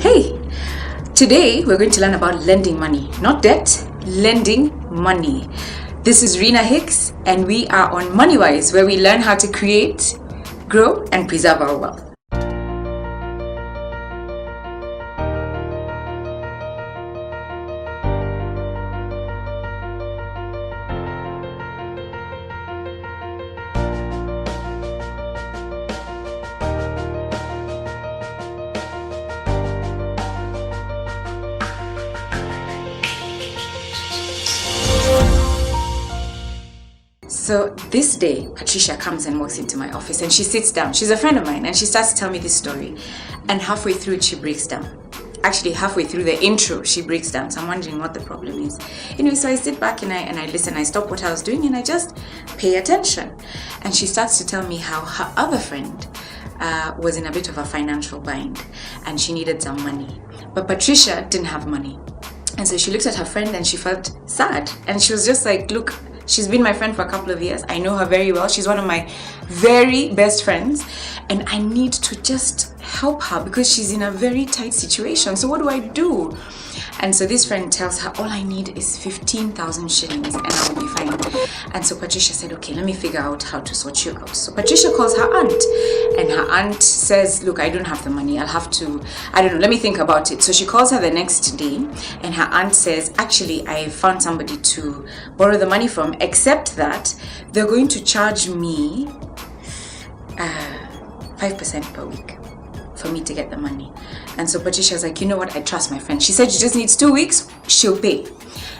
Hey, today we're going to learn about lending money, not debt, lending money. This is Rina Hicks, and we are on MoneyWise, where we learn how to create, grow, and preserve our wealth. So this day, Patricia comes and walks into my office and she sits down. She's a friend of mine and she starts to tell me this story. And halfway through it, she breaks down. Actually, halfway through the intro, she breaks down. So I'm wondering what the problem is. Anyway, so I sit back and I listen. I stop what I was doing and I just pay attention. And she starts to tell me how her other friend was in a bit of a financial bind and she needed some money. But Patricia didn't have money. And so she looked at her friend and she felt sad. And she was just like, look, she's been my friend for a couple of years. I know her very well. She's one of my very best friends. And I need to just help her because she's in a very tight situation. So what do I do? And so this friend tells her, all I need is 15,000 shillings and I'll be fine. And so Patricia said, okay, let me figure out how to sort you out. So Patricia calls her aunt and her aunt says, look, I don't have the money. I'll have to, I don't know, let me think about it. So she calls her the next day and her aunt says, actually, I found somebody to borrow the money from, except that they're going to charge me 5% per week for me to get the money. And so Patricia's like, you know what, I trust my friend. She said she just needs 2 weeks, she'll pay.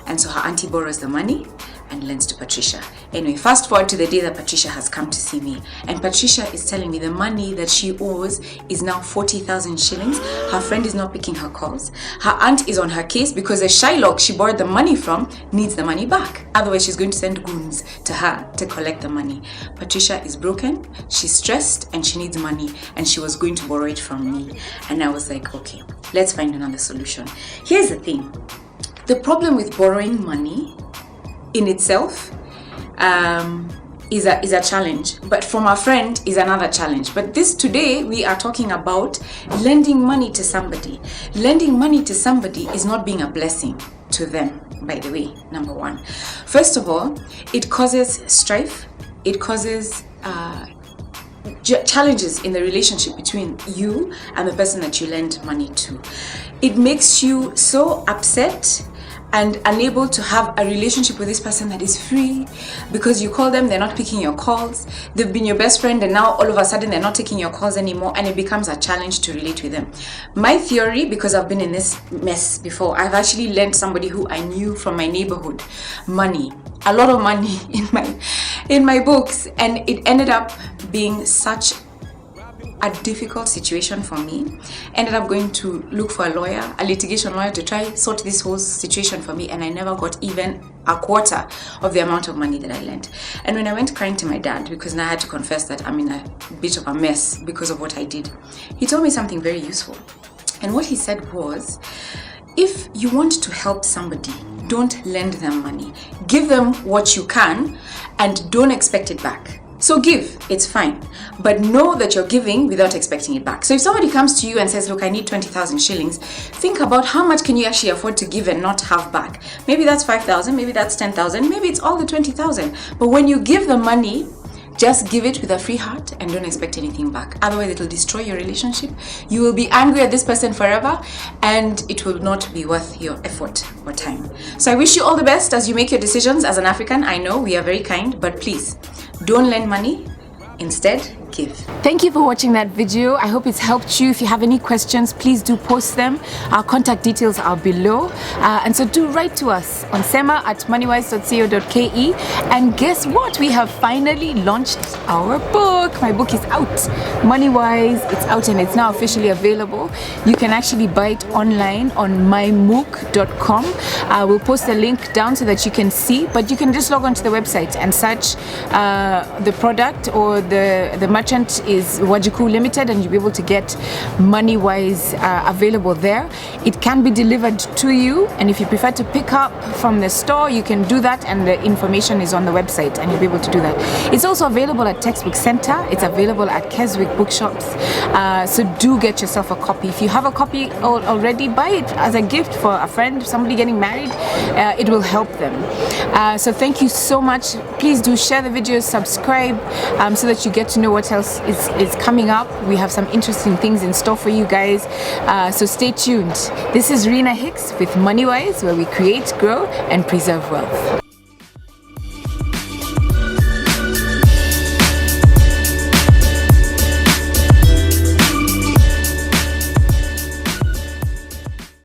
And so her auntie borrows the money and lends to Patricia. Anyway, fast forward to the day that Patricia has come to see me. And Patricia is telling me the money that she owes is now 40,000 shillings. Her friend is not picking her calls. Her aunt is on her case because the Shylock she borrowed the money from needs the money back. Otherwise, she's going to send goons to her to collect the money. Patricia is broken, she's stressed, and she needs money. And she was going to borrow it from me. And I was like, okay, let's find another solution. Here's the thing. The problem with borrowing money in itself is a challenge, but from a friend is another challenge. But today we are talking about lending money to somebody. Lending money to somebody is not being a blessing to them, by the way, number one. First of all, it causes strife. It causes challenges in the relationship between you and the person that you lend money to. It makes you so upset and unable to have a relationship with this person that is free because you call them, they're not picking your calls. They've been your best friend and now all of a sudden they're not taking your calls anymore and it becomes a challenge to relate with them. My theory, because I've been in this mess before, I've actually lent somebody who I knew from my neighborhood money, a lot of money in my books, and it ended up being such a difficult situation for me. Ended up going to look for a lawyer, a litigation lawyer, to try sort this whole situation for me, and I never got even a quarter of the amount of money that I lent. And when I went crying to my dad, because now I had to confess that I'm in a bit of a mess because of what I did, he told me something very useful. And what he said was, if you want to help somebody, don't lend them money. Give them what you can and don't expect it back. So give, it's fine, but know that you're giving without expecting it back. So if somebody comes to you and says, look, I need 20,000 shillings, think about how much can you actually afford to give and not have back. Maybe that's 5,000, maybe that's 10,000, maybe it's all the 20,000. But when you give the money, just give it with a free heart and don't expect anything back. Otherwise, it will destroy your relationship. You will be angry at this person forever and it will not be worth your effort or time. So I wish you all the best as you make your decisions. As an African, I know we are very kind, but please don't lend money. Instead, give. Thank you for watching that video. I hope it's helped you. If you have any questions, please do post them. Our contact details are below. And so do write to us on sema@moneywise.co.ke. And guess what? We have finally launched our book. My book is out. MoneyWise, it's out and it's now officially available. You can actually buy it online on mymook.com. We'll post a link down so that you can see, but you can just log on to the website and search the product, or the merchant is Wajiku Limited, and you'll be able to get MoneyWise available there. It can be delivered to you, and if you prefer to pick up from the store, you can do that, and the information is on the website and you'll be able to do that. It's also available at Textbook Center. It's available at Keswick bookshops, so do get yourself a copy. If you have a copy already, buy it as a gift for a friend, somebody getting married. It will help them. So thank you so much. Please do share the videos, subscribe, so that you get to know what else is coming up. We have some interesting things in store for you guys, so stay tuned. This is Rina Hicks with MoneyWise, where we create, grow, and preserve wealth.